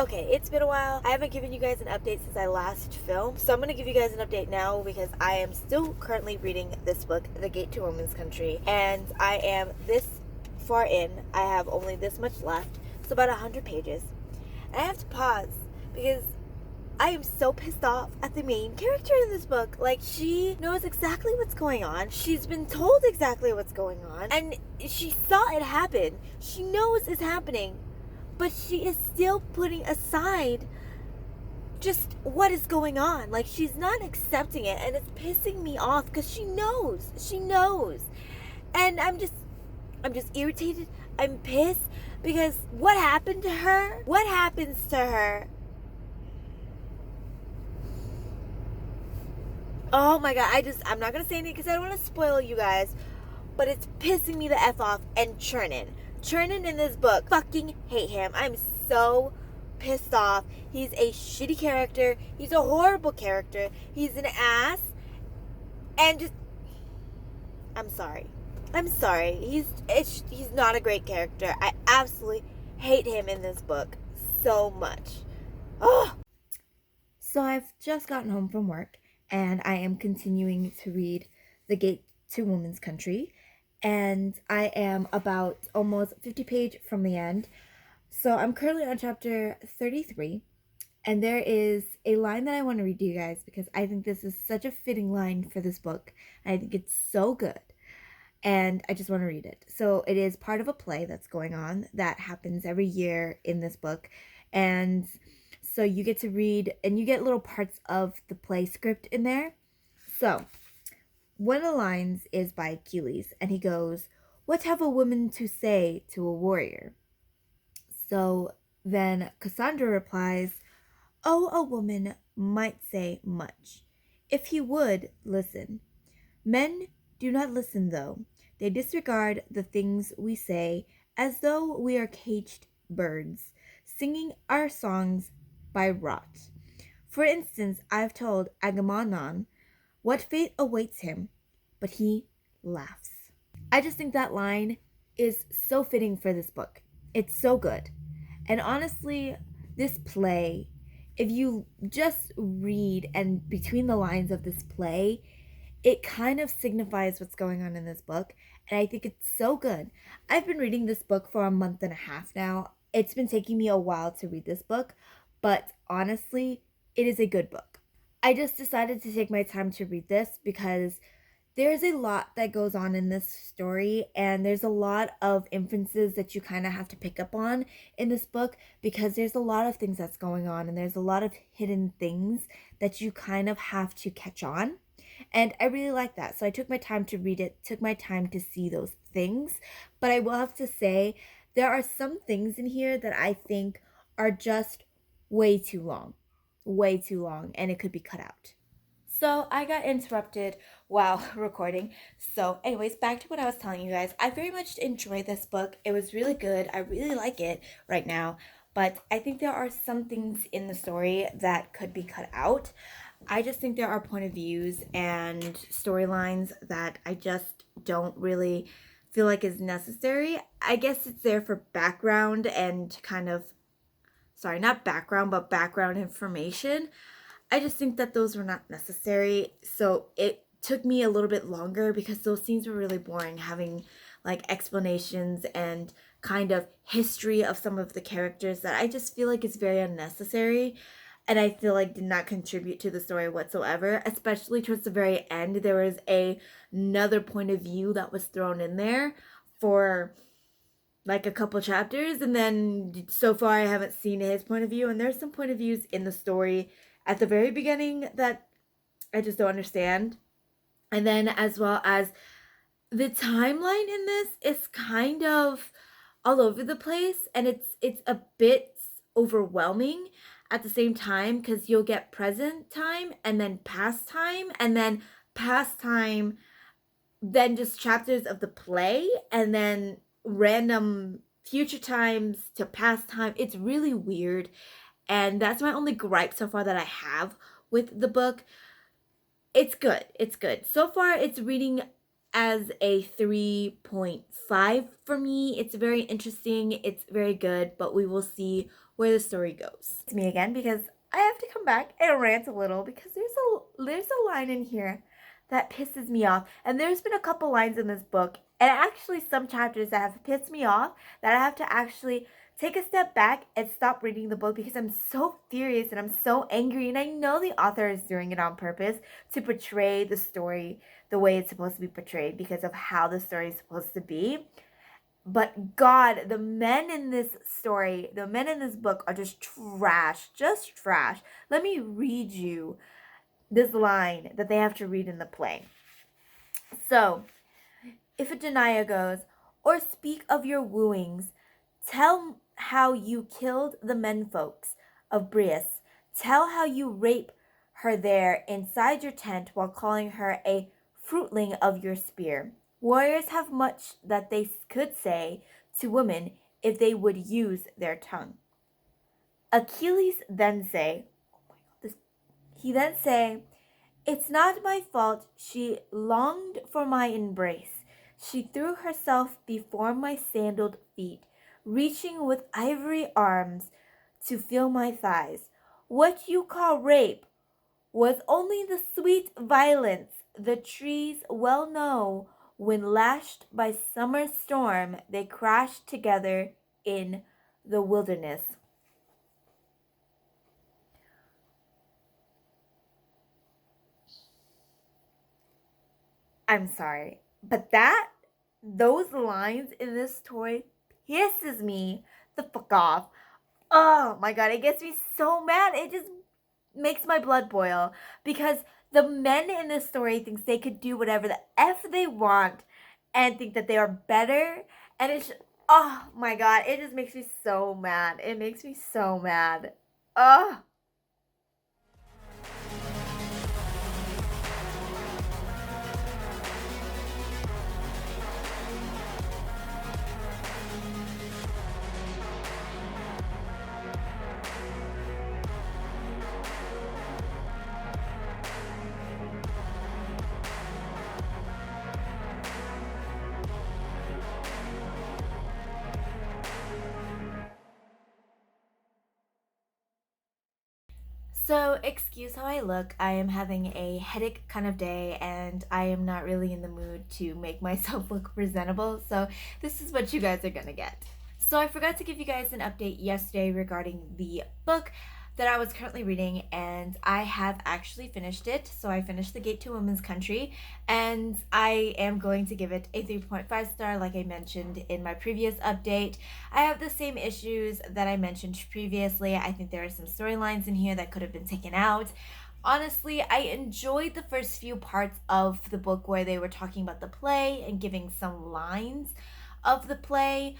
Okay, it's been a while. I haven't given you guys an update since I last filmed, so I'm going to give you guys an update now because I am still currently reading this book, The Gate to Woman's Country, and I am this far in. I have only this much left, so about 100 pages. And I have to pause because I am so pissed off at the main character in this book. Like, she knows exactly what's going on. She's been told exactly what's going on, and she saw it happen. She knows it's happening, but she is still putting aside just what is going on. Like, she's not accepting it, and it's pissing me off because she knows. And I'm just irritated. I'm pissed because what happened to her? What happens to her? Oh my god, I'm not gonna say anything because I don't want to spoil you guys, but it's pissing me the F off. And Chernin in this book, fucking hate him. I'm so pissed off. He's a shitty character. He's a horrible character. He's an ass. And just, I'm sorry. He's not a great character. I absolutely hate him in this book so much. Oh. So I've just gotten home from work, and I am continuing to read The Gate to Woman's Country, and I am about almost 50 pages from the end. So I'm currently on chapter 33, and there is a line that I want to read to you guys because I think this is such a fitting line for this book. I think it's so good, and I just want to read it. So it is part of a play that's going on that happens every year in this book, and so you get to read, and you get little parts of the play script in there. So one of the lines is by Achilles, and he goes, "What have a woman to say to a warrior?" So then Cassandra replies, "Oh, a woman might say much, if he would listen. Men do not listen, though. They disregard the things we say as though we are caged birds, singing our songs by rote. For instance, I've told Agamemnon what fate awaits him, but he laughs." I just think that line is so fitting for this book. It's so good. And honestly, this play, if you just read and between the lines of this play, it kind of signifies what's going on in this book. And I think it's so good. I've been reading this book for a month and a half now. It's been taking me a while to read this book, but honestly, it is a good book. I just decided to take my time to read this because there's a lot that goes on in this story, and there's a lot of inferences that you kind of have to pick up on in this book because there's a lot of things that's going on, and there's a lot of hidden things that you kind of have to catch on. And I really like that. So I took my time to read it, took my time to see those things. But I will have to say, there are some things in here that I think are just way too long. Way too long, and it could be cut out. So I got interrupted while recording. So, anyways, back to what I was telling you guys. I very much enjoyed this book. It was really good. I really like it right now. But I think there are some things in the story that could be cut out. I just think there are point of views and storylines that I just don't really feel like is necessary. I guess it's there for background and kind of, sorry, not background, but background information. I just think that those were not necessary. So it took me a little bit longer because those scenes were really boring, having like explanations and kind of history of some of the characters that I just feel like is very unnecessary, and I feel like did not contribute to the story whatsoever. Especially towards the very end, there was another point of view that was thrown in there for like a couple chapters, and then so far I haven't seen his point of view, and there's some point of views in the story at the very beginning that I just don't understand. And then as well as the timeline in this is kind of all over the place, and it's a bit overwhelming at the same time because you'll get present time and then past time and then past time, then just chapters of the play, and then random future times to past time. It's really weird, and that's my only gripe so far that I have with the book. It's good. It's good. So far, it's reading as a 3.5 for me. It's very interesting. It's very good, but we will see where the story goes. It's me again because I have to come back and rant a little because there's a line in here that pisses me off. And there's been a couple lines in this book, and actually some chapters that have pissed me off, that I have to actually take a step back and stop reading the book because I'm so furious and I'm so angry. And I know the author is doing it on purpose to portray the story the way it's supposed to be portrayed because of how the story is supposed to be. But God, the men in this story, the men in this book are just trash, just trash. Let me read you this line that they have to read in the play. So, Iphigenia goes, or speak of your wooings, tell how you killed the menfolks of Brius, tell how you rape her there inside your tent while calling her a fruitling of your spear. Warriors have much that they could say to women if they would use their tongue. Achilles then say, it's not my fault she longed for my embrace. She threw herself before my sandaled feet, reaching with ivory arms to feel my thighs. What you call rape was only the sweet violence the trees well know when lashed by summer storm they crashed together in the wilderness. I'm sorry, but those lines in this story pisses me the fuck off. Oh my God, it gets me so mad. It just makes my blood boil because the men in this story thinks they could do whatever the F they want and think that they are better. And it's, oh my God, it just makes me so mad. It makes me so mad. Oh. So, excuse how I look. I am having a headache kind of day and I am not really in the mood to make myself look presentable. So, this is what you guys are gonna get. So, I forgot to give you guys an update yesterday regarding the book that I was currently reading, and I have actually finished it. So, I finished The Gate to Women's Country, and I am going to give it a 3.5 star, like I mentioned in my previous update. I have the same issues that I mentioned previously. I think there are some storylines in here that could have been taken out. Honestly, I enjoyed the first few parts of the book where they were talking about the play and giving some lines of the play.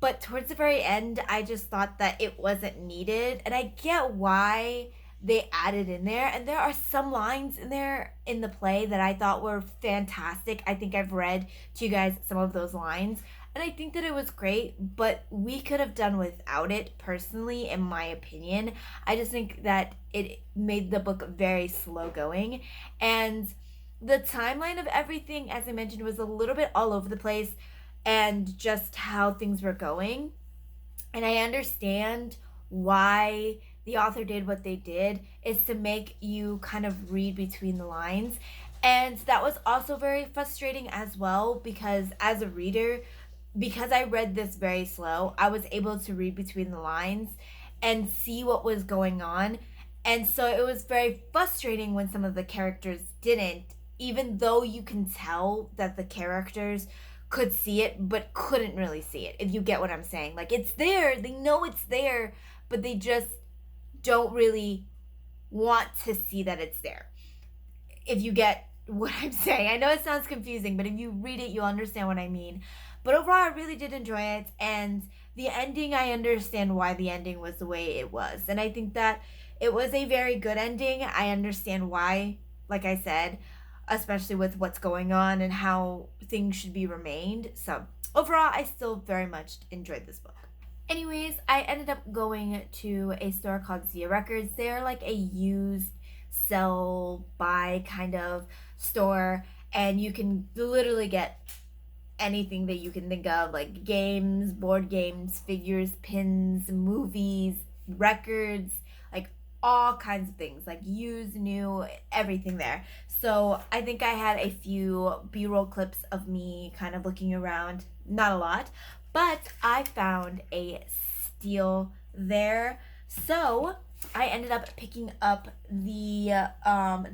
But towards the very end, I just thought that it wasn't needed. And I get why they added in there. And there are some lines in there in the play that I thought were fantastic. I think I've read to you guys some of those lines. And I think that it was great, but we could have done without it personally, in my opinion. I just think that it made the book very slow going. And the timeline of everything, as I mentioned, was a little bit all over the place and just how things were going. And I understand why the author did what they did, is to make you kind of read between the lines. And that was also very frustrating as well because as a reader, because I read this very slow, I was able to read between the lines and see what was going on. And so it was very frustrating when some of the characters didn't, even though you can tell that the characters could see it but couldn't really see it, if you get what I'm saying. Like, it's there, they know it's there, but they just don't really want to see that it's there, if you get what I'm saying. I know it sounds confusing, but if you read it, you'll understand what I mean. But overall, I really did enjoy it, and the ending, I understand why the ending was the way it was, and I think that it was a very good ending. I understand why, like I said, especially with what's going on and how things should be remained. So overall, I still very much enjoyed this book. Anyways, I ended up going to a store called Zia Records. They're like a used sell buy kind of store, and you can literally get anything that you can think of, like games, board games, figures, pins, movies, records, like all kinds of things, like used, new, everything there. So I think I had a few B-roll clips of me kind of looking around, not a lot, but I found a steal there. So I ended up picking up the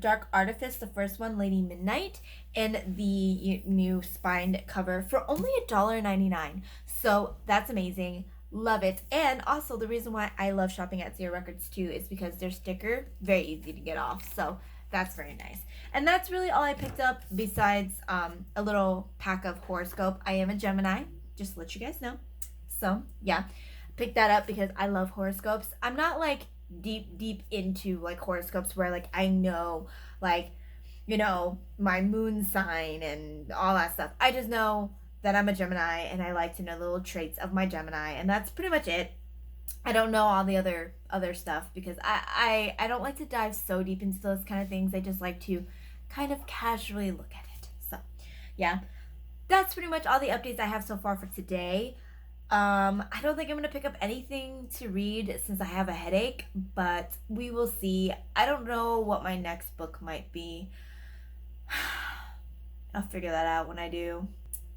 Dark Artifice, the first one, Lady Midnight, and the new spine cover for only $1.99. So that's amazing. Love it. And also the reason why I love shopping at Zero Records too is because their sticker, very easy to get off. So that's very nice. And that's really all I picked up besides a little pack of horoscope. I am a Gemini, just to let you guys know. So yeah, picked that up because I love horoscopes. I'm not like deep into like horoscopes where like I know like my moon sign and all that stuff. I just know that I'm a Gemini and I like to know the little traits of my Gemini, and that's pretty much it. I don't know all the other stuff because I don't like to dive so deep into those kind of things. I just like to kind of casually look at it. So yeah, that's pretty much all the updates I have so far for today. I don't think I'm gonna pick up anything to read since I have a headache, but we will see. I don't know what my next book might be. I'll figure that out when I do.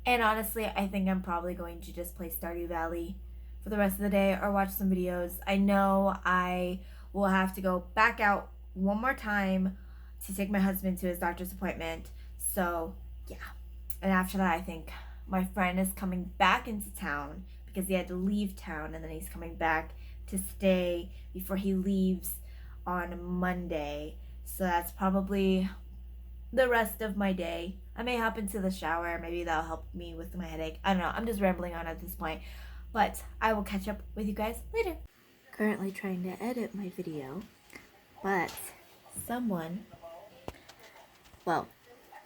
And honestly, I think I'm probably going to just play Stardew Valley for the rest of the day or watch some videos. I know I will have to go back out one more time to take my husband to his doctor's appointment. So, yeah. And after that, I think my friend is coming back into town because he had to leave town, and then he's coming back to stay before he leaves on Monday. So that's probably the rest of my day. I may hop into the shower. Maybe that'll help me with my headache. I don't know. I'm just rambling on at this point. But I will catch up with you guys later. Currently trying to edit my video, but someone, well,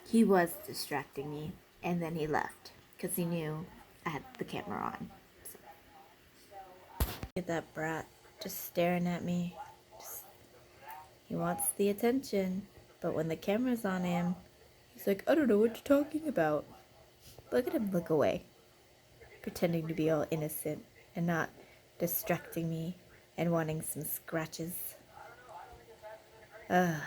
he was distracting me, and then he left because he knew I had the camera on. So. Look at that brat just staring at me. He wants the attention, but when the camera's on him, he's like, I don't know what you're talking about. Look at him look away, pretending to be all innocent and not distracting me and wanting some scratches. Ugh.